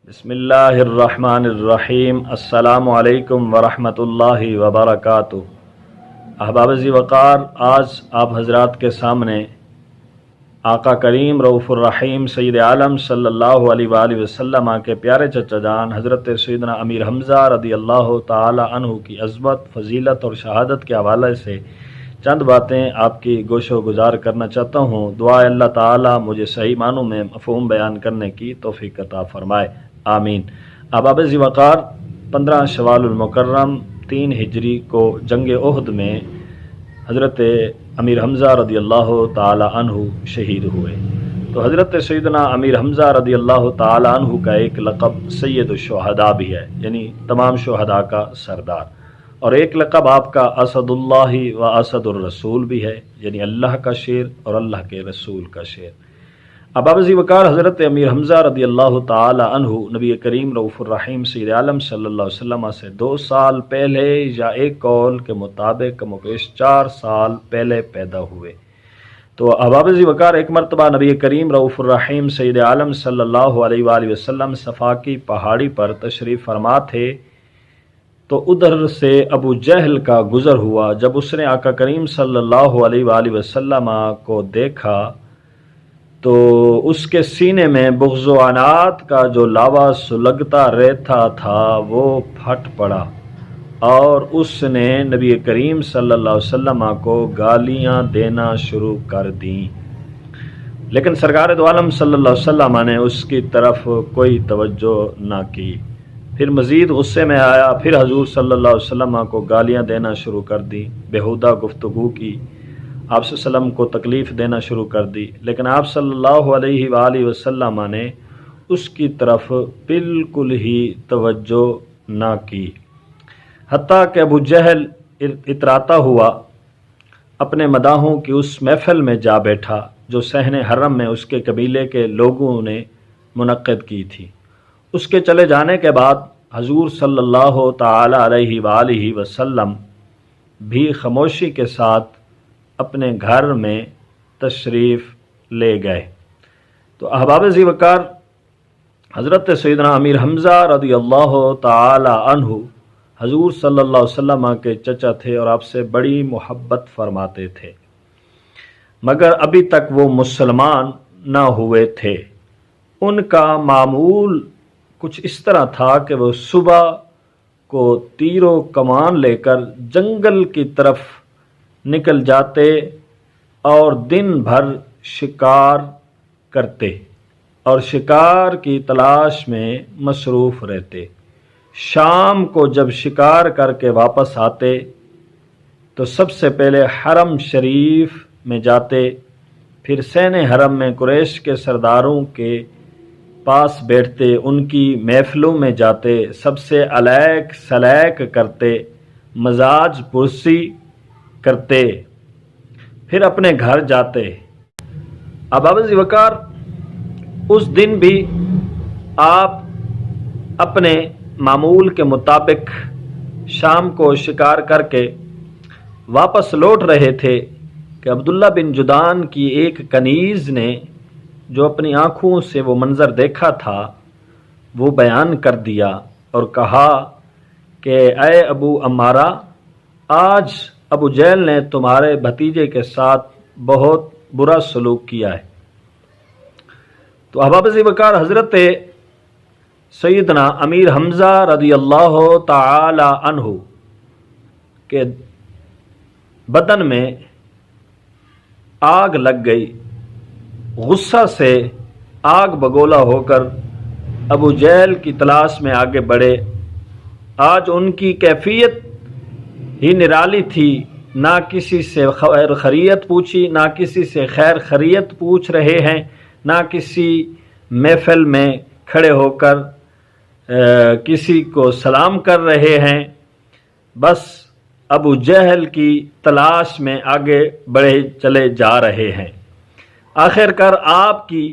بسم اللہ الرحمن الرحیم۔ السلام علیکم ورحمۃ اللہ وبرکاتہ۔ احباب ذی وقار، آج آپ حضرات کے سامنے آقا کریم رؤوف الرحیم سید عالم صلی اللہ علیہ وآلہ وسلم کے پیارے چچا جان حضرت سیدنا امیر حمزہ رضی اللہ تعالی عنہ کی عظمت، فضیلت اور شہادت کے حوالے سے چند باتیں آپ کی گوش و گزار کرنا چاہتا ہوں۔ دعا اللہ تعالی مجھے صحیح معنوں میں مفہوم بیان کرنے کی توفیق عطا فرمائے، آمین۔ احباب ذی وقار، 15 شوال المکرم 3 ہجری کو جنگ احد میں حضرت امیر حمزہ رضی اللہ تعالی عنہ شہید ہوئے۔ تو حضرت سیدنا امیر حمزہ رضی اللہ تعالی عنہ کا ایک لقب سید الشہداء بھی ہے، یعنی تمام شہداء کا سردار، اور ایک لقب آپ کا اسد اللہ و اسد الرسول بھی ہے، یعنی اللہ کا شیر اور اللہ کے رسول کا شیر۔ احباب ذی وقار، حضرت امیر حمزہ رضی اللہ تعالی عنہ نبی کریم رؤوف الرحیم سید عالم صلی اللہ علیہ وسلم سے 2 سال پہلے، یا ایک قول کے مطابق مکیش 4 سال پہلے پیدا ہوئے۔ تو احباب ذی وقار، ایک مرتبہ نبی کریم رؤوف الرحیم سید عالم صلی اللہ علیہ وآلہ وسلم صفا کی پہاڑی پر تشریف فرما تھے، تو ادھر سے ابو جہل کا گزر ہوا۔ جب اس نے آقا کریم صلی اللہ علیہ وآلہ وسلم کو دیکھا تو اس کے سینے میں بغض و عناد کا جو لاوا سلگتا رہتا تھا وہ پھٹ پڑا، اور اس نے نبی کریم صلی اللہ علیہ وسلم کو گالیاں دینا شروع کر دیں، لیکن سرکار دو عالم صلی اللہ علیہ وسلم نے اس کی طرف کوئی توجہ نہ کی۔ پھر مزید غصے میں آیا، پھر حضور صلی اللہ علیہ وسلم کو گالیاں دینا شروع کر دی، بیہودہ گفتگو کی، آپ صلی اللہ علیہ وسلم کو تکلیف دینا شروع کر دی، لیکن آپ صلی اللہ علیہ وآلہ وسلم نے اس کی طرف بالکل ہی توجہ نہ کی، حتیٰ کہ ابو جہل اتراتا ہوا اپنے مداحوں کی اس محفل میں جا بیٹھا جو صحن حرم میں اس کے قبیلے کے لوگوں نے منعقد کی تھی۔ اس کے چلے جانے کے بعد حضور صلی اللہ تعالی علیہ وآلہ وسلم بھی خاموشی کے ساتھ اپنے گھر میں تشریف لے گئے۔ تو احباب ذی وقار، حضرت سیدنا امیر حمزہ رضی اللہ تعالی عنہ حضور صلی اللہ علیہ وسلم کے چچا تھے اور آپ سے بڑی محبت فرماتے تھے، مگر ابھی تک وہ مسلمان نہ ہوئے تھے۔ ان کا معمول کچھ اس طرح تھا کہ وہ صبح کو تیر و کمان لے کر جنگل کی طرف نکل جاتے اور دن بھر شکار کرتے اور شکار کی تلاش میں مصروف رہتے۔ شام کو جب شکار کر کے واپس آتے تو سب سے پہلے حرم شریف میں جاتے، پھر سین حرم میں قریش کے سرداروں کے پاس بیٹھتے، ان کی محفلوں میں جاتے، سب سے علیک سلیک کرتے، مزاج پرسی کرتے، پھر اپنے گھر جاتے۔ احباب ذی وقار، اس دن بھی آپ اپنے معمول کے مطابق شام کو شکار کر کے واپس لوٹ رہے تھے کہ عبداللہ بن جدعان کی ایک کنیز نے جو اپنی آنکھوں سے وہ منظر دیکھا تھا وہ بیان کر دیا اور کہا کہ اے ابو عمارہ، آج ابو جہل نے تمہارے بھتیجے کے ساتھ بہت برا سلوک کیا ہے۔ تو احباب ذی وقار، حضرت سیدنا امیر حمزہ رضی اللہ تعالی عنہ کے بدن میں آگ لگ گئی، غصہ سے آگ بگولا ہو کر ابو جہل کی تلاش میں آگے بڑھے۔ آج ان کی کیفیت ہی نرالی تھی، نہ کسی سے خیر خیریت پوچھی، نہ کسی سے خیر خیریت پوچھ رہے ہیں، نہ کسی محفل میں کھڑے ہو کر کسی کو سلام کر رہے ہیں، بس ابو جہل کی تلاش میں آگے بڑھے چلے جا رہے ہیں۔ آخر کار آپ کی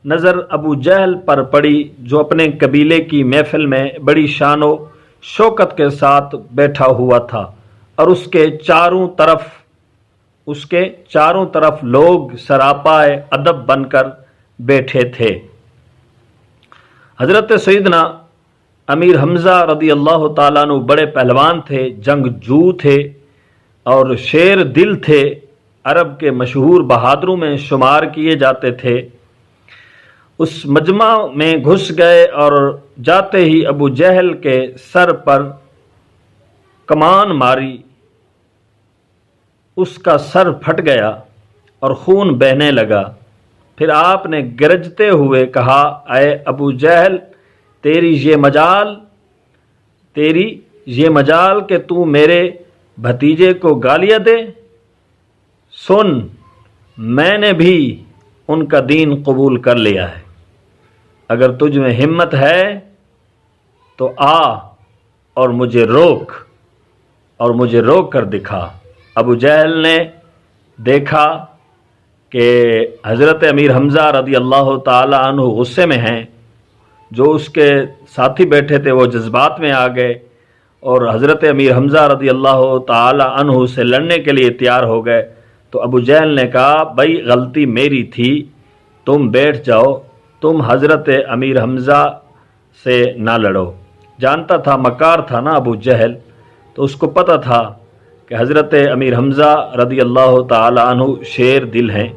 نظر ابو جہل پر پڑی جو اپنے قبیلے کی محفل میں بڑی شان و شوکت کے ساتھ بیٹھا ہوا تھا، اور اس کے چاروں طرف لوگ سراپائے ادب بن کر بیٹھے تھے۔ حضرت سیدنا امیر حمزہ رضی اللہ تعالیٰ عنہ بڑے پہلوان تھے، جنگجو تھے اور شیر دل تھے، عرب کے مشہور بہادروں میں شمار کیے جاتے تھے۔ اس مجمع میں گھس گئے اور جاتے ہی ابو جہل کے سر پر کمان ماری، اس کا سر پھٹ گیا اور خون بہنے لگا۔ پھر آپ نے گرجتے ہوئے کہا، اے ابو جہل، تیری یہ مجال کہ تو میرے بھتیجے کو گالیاں دے؟ سن، میں نے بھی ان کا دین قبول کر لیا ہے، اگر تجھ میں ہمت ہے تو آ اور مجھے روک کر دکھا۔ ابو جہل نے دیکھا کہ حضرت امیر حمزہ رضی اللہ تعالی عنہ غصے میں ہیں، جو اس کے ساتھی بیٹھے تھے وہ جذبات میں آ گئے اور حضرت امیر حمزہ رضی اللہ تعالی عنہ سے لڑنے کے لیے تیار ہو گئے۔ تو ابو جہل نے کہا، بھائی غلطی میری تھی، تم بیٹھ جاؤ، تم حضرت امیر حمزہ سے نہ لڑو۔ جانتا تھا، مکار تھا نا ابو جہل، تو اس کو پتہ تھا کہ حضرت امیر حمزہ رضی اللہ تعالی عنہ شیر دل ہیں،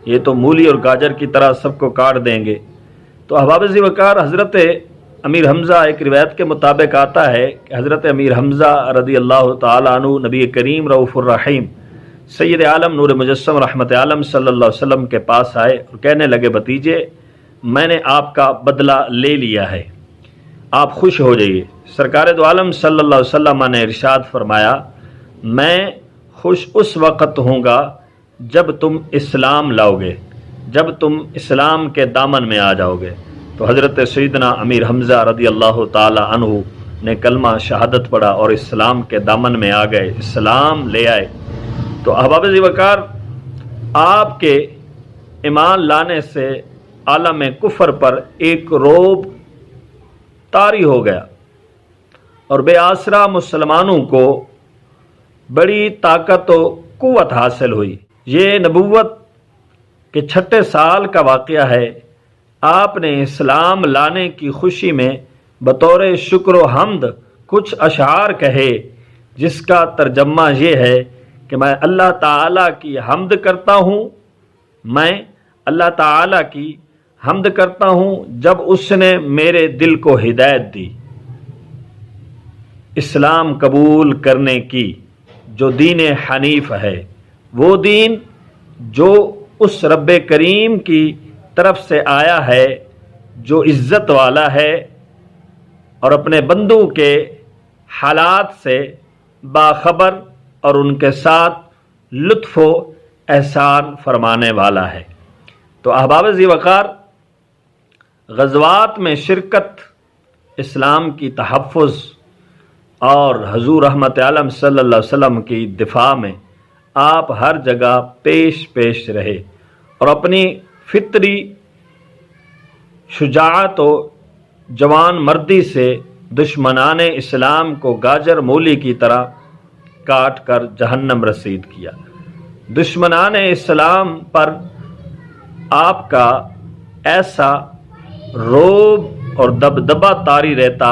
یہ تو مولی اور گاجر کی طرح سب کو کاٹ دیں گے۔ تو احباب ذی وقار، حضرت امیر حمزہ، ایک روایت کے مطابق آتا ہے کہ حضرت امیر حمزہ رضی اللہ تعالی عنہ نبی کریم رؤوف الرحیم سید عالم نور مجسم رحمت عالم صلی اللہ علیہ وسلم کے پاس آئے اور کہنے لگے، بھتیجے، میں نے آپ کا بدلہ لے لیا ہے، آپ خوش ہو جائیے۔ سرکار دو عالم صلی اللہ علیہ وسلم نے ارشاد فرمایا، میں خوش اس وقت ہوں گا جب تم اسلام لاؤ گے، جب تم اسلام کے دامن میں آ جاؤ گے۔ تو حضرت سیدنا امیر حمزہ رضی اللہ تعالی عنہ نے کلمہ شہادت پڑھا اور اسلام کے دامن میں آ گئے، اسلام لے آئے۔ تو احباب ذی وقار، آپ کے ایمان لانے سے عالم کفر پر ایک رعب طاری ہو گیا اور بے آسرا مسلمانوں کو بڑی طاقت و قوت حاصل ہوئی۔ یہ نبوت کے 6 سال کا واقعہ ہے۔ آپ نے اسلام لانے کی خوشی میں بطور شکر و حمد کچھ اشعار کہے، جس کا ترجمہ یہ ہے کہ میں اللہ تعالیٰ کی حمد کرتا ہوں، میں اللہ تعالیٰ کی حمد کرتا ہوں جب اس نے میرے دل کو ہدایت دی اسلام قبول کرنے کی، جو دین حنیف ہے، وہ دین جو اس رب کریم کی طرف سے آیا ہے، جو عزت والا ہے اور اپنے بندوں کے حالات سے باخبر اور ان کے ساتھ لطف و احسان فرمانے والا ہے۔ تو احباب ذی وقار، غزوات میں شرکت، اسلام کی تحفظ اور حضور رحمت عالم صلی اللہ علیہ وسلم کی دفاع میں آپ ہر جگہ پیش رہے اور اپنی فطری شجاعت و جوان مردی سے دشمنان اسلام کو گاجر مولی کی طرح کاٹ کر جہنم رسید کیا۔ دشمنان اسلام پر آپ کا ایسا رعب اور دبدبہ طاری رہتا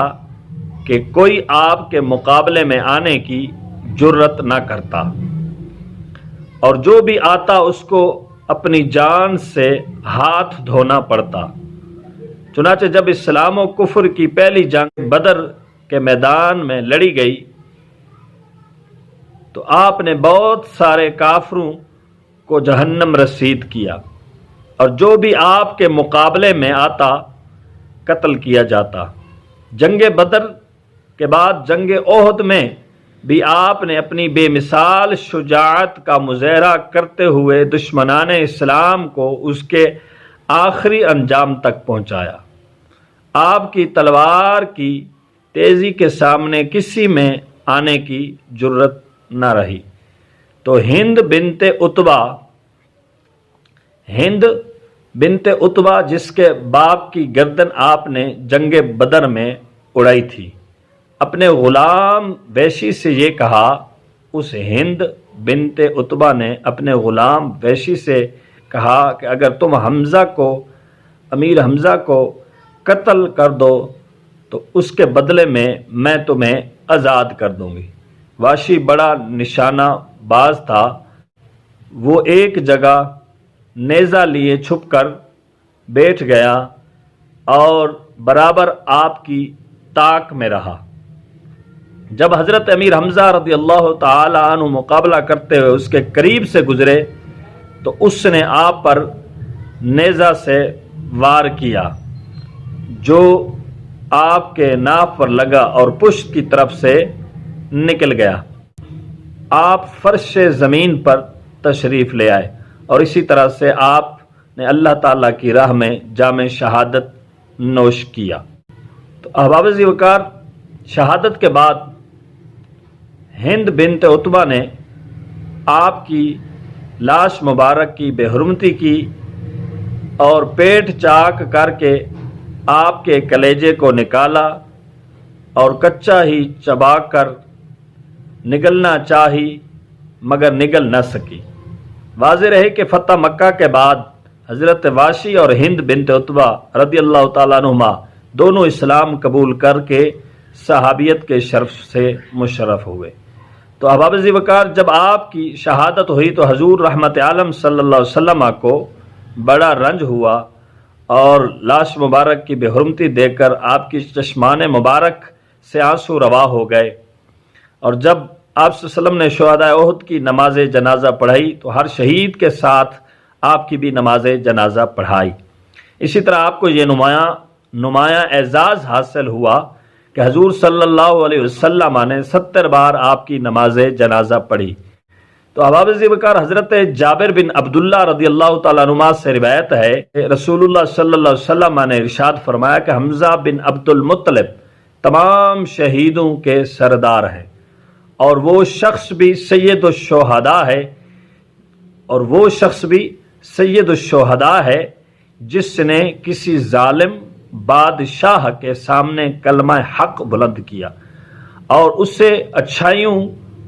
کہ کوئی آپ کے مقابلے میں آنے کی جرت نہ کرتا، اور جو بھی آتا اس کو اپنی جان سے ہاتھ دھونا پڑتا۔ چنانچہ جب اسلام و کفر کی پہلی جنگ بدر کے میدان میں لڑی گئی تو آپ نے بہت سارے کافروں کو جہنم رسید کیا، اور جو بھی آپ کے مقابلے میں آتا قتل کیا جاتا۔ جنگ بدر کے بعد جنگ احد میں بھی آپ نے اپنی بے مثال شجاعت کا مظاہرہ کرتے ہوئے دشمنان اسلام کو اس کے آخری انجام تک پہنچایا۔ آپ کی تلوار کی تیزی کے سامنے کسی میں آنے کی جرت نہ رہی۔ تو ہند بنت عتبہ جس کے باپ کی گردن آپ نے جنگ بدر میں اڑائی تھی، اپنے غلام ویشی سے یہ کہا، اس ہند بنت عتبہ نے اپنے غلام ویشی سے کہا کہ اگر تم امیر حمزہ کو قتل کر دو تو اس کے بدلے میں تمہیں آزاد کر دوں گی۔ واشی بڑا نشانہ باز تھا، وہ ایک جگہ نیزہ لیے چھپ کر بیٹھ گیا اور برابر آپ کی طاق میں رہا۔ جب حضرت امیر حمزہ رضی اللہ تعالی عنہ مقابلہ کرتے ہوئے اس کے قریب سے گزرے تو اس نے آپ پر نیزہ سے وار کیا جو آپ کے ناف پر لگا اور پشت کی طرف سے نکل گیا۔ آپ فرش زمین پر تشریف لے آئے اور اسی طرح سے آپ نے اللہ تعالیٰ کی راہ میں جام شہادت نوش کیا۔ تو احباب ذی وقار، شہادت کے بعد ہند بنت عتبہ نے آپ کی لاش مبارک کی بے حرمتی کی اور پیٹ چاک کر کے آپ کے کلیجے کو نکالا اور کچا ہی چبا کر نگلنا چاہی مگر نگل نہ سکی۔ واضح رہے کہ فتح مکہ کے بعد حضرت واشی اور ہند بنت عتبہ رضی اللہ تعالیٰ عنہما دونوں اسلام قبول کر کے صحابیت کے شرف سے مشرف ہوئے۔ تو احباب ذی وقار، جب آپ کی شہادت ہوئی تو حضور رحمت عالم صلی اللہ علیہ وسلم کو بڑا رنج ہوا اور لاش مبارک کی بے حرمتی دیکھ کر آپ کی چشمان مبارک سے آنسو روا ہو گئے۔ اور جب آپ صلی اللہ علیہ وسلم نے شہداء احد کی نماز جنازہ پڑھائی تو ہر شہید کے ساتھ آپ کی بھی نماز جنازہ پڑھائی۔ اسی طرح آپ کو یہ نمایاں اعزاز حاصل ہوا کہ حضور صلی اللہ علیہ وسلم نے 70 بار آپ کی نماز جنازہ پڑھی۔ تو احباب ذی وقار، حضرت جابر بن عبداللہ رضی اللہ تعالیٰ عنہ سے روایت ہے کہ رسول اللہ صلی اللہ علیہ وسلم نے ارشاد فرمایا کہ حمزہ بن عبد المطلب تمام شہیدوں کے سردار ہیں اور وہ شخص بھی سید الشہداء ہے جس نے کسی ظالم بادشاہ کے سامنے کلمہ حق بلند کیا اور اسے اچھائیوں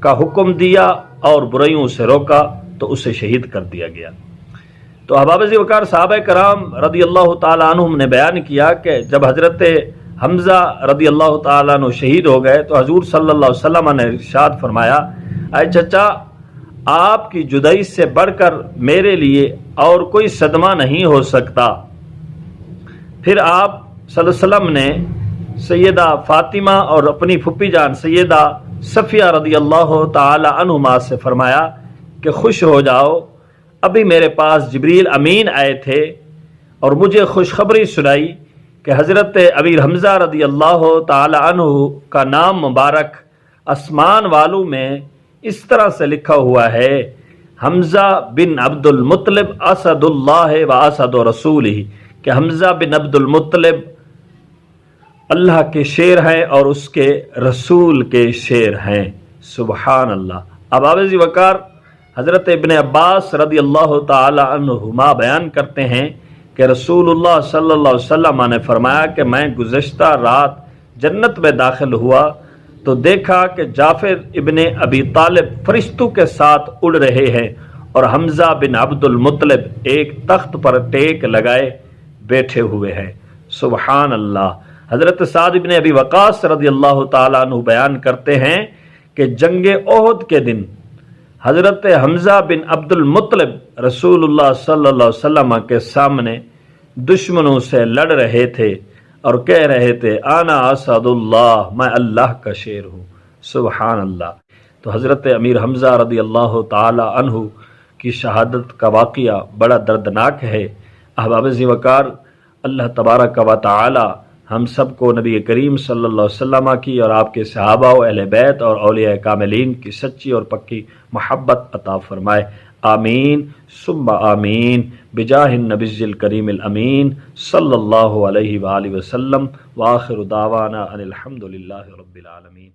کا حکم دیا اور برائیوں سے روکا تو اسے شہید کر دیا گیا۔ تو احباب ذی وقار، صحابہ کرام رضی اللہ تعالیٰ عنہم نے بیان کیا کہ جب حضرت حمزہ رضی اللہ تعالیٰ عنہ شہید ہو گئے تو حضور صلی اللہ علیہ وسلم نے ارشاد فرمایا، اے چچا، آپ کی جدائی سے بڑھ کر میرے لیے اور کوئی صدمہ نہیں ہو سکتا۔ پھر آپ صلی اللہ علیہ وسلم نے سیدہ فاطمہ اور اپنی پھپھی جان سیدہ صفیہ رضی اللہ تعالی عنہما سے فرمایا کہ خوش ہو جاؤ، ابھی میرے پاس جبریل امین آئے تھے اور مجھے خوشخبری سنائی کہ حضرت امیر حمزہ رضی اللہ تعالی عنہ کا نام مبارک آسمان والوں میں اس طرح سے لکھا ہوا ہے، حمزہ بن عبد المطلب اسد اللہ و اسد رسولہ، کہ حمزہ بن عبد المطلب اللہ کے شیر ہیں اور اس کے رسول کے شیر ہیں۔ سبحان اللہ۔ احباب ذی وقار، حضرت ابن عباس رضی اللہ تعالی عنہما بیان کرتے ہیں کہ رسول اللہ صلی اللہ علیہ وسلم نے فرمایا کہ میں گزشتہ رات جنت میں داخل ہوا تو دیکھا کہ جعفر ابن ابی طالب فرشتوں کے ساتھ اڑ رہے ہیں اور حمزہ بن عبد المطلب ایک تخت پر ٹیک لگائے بیٹھے ہوئے ہیں۔ سبحان اللہ۔ حضرت سعد بن ابی وقاص رضی اللہ تعالیٰ عنہ بیان کرتے ہیں کہ جنگ احد کے دن حضرت حمزہ بن عبد المطلب رسول اللہ صلی اللہ علیہ وسلم کے سامنے دشمنوں سے لڑ رہے تھے اور کہہ رہے تھے، انا اسد اللہ، میں اللہ کا شیر ہوں۔ سبحان اللہ۔ تو حضرت امیر حمزہ رضی اللہ تعالی عنہ کی شہادت کا واقعہ بڑا دردناک ہے۔ احباب ذی وقار، اللہ تبارک و تعالی ہم سب کو نبی کریم صلی اللہ علیہ وسلم کی اور آپ کے صحابہ و اہل بیت اور اولیاء کاملین کی سچی اور پکی محبت عطا فرمائے۔ آمین ثم آمین بجاہ النبی الکریم الامین صلی اللہ علیہ وآلہ وسلم، وآخر دعوانا ان الحمد للہ رب العالمین۔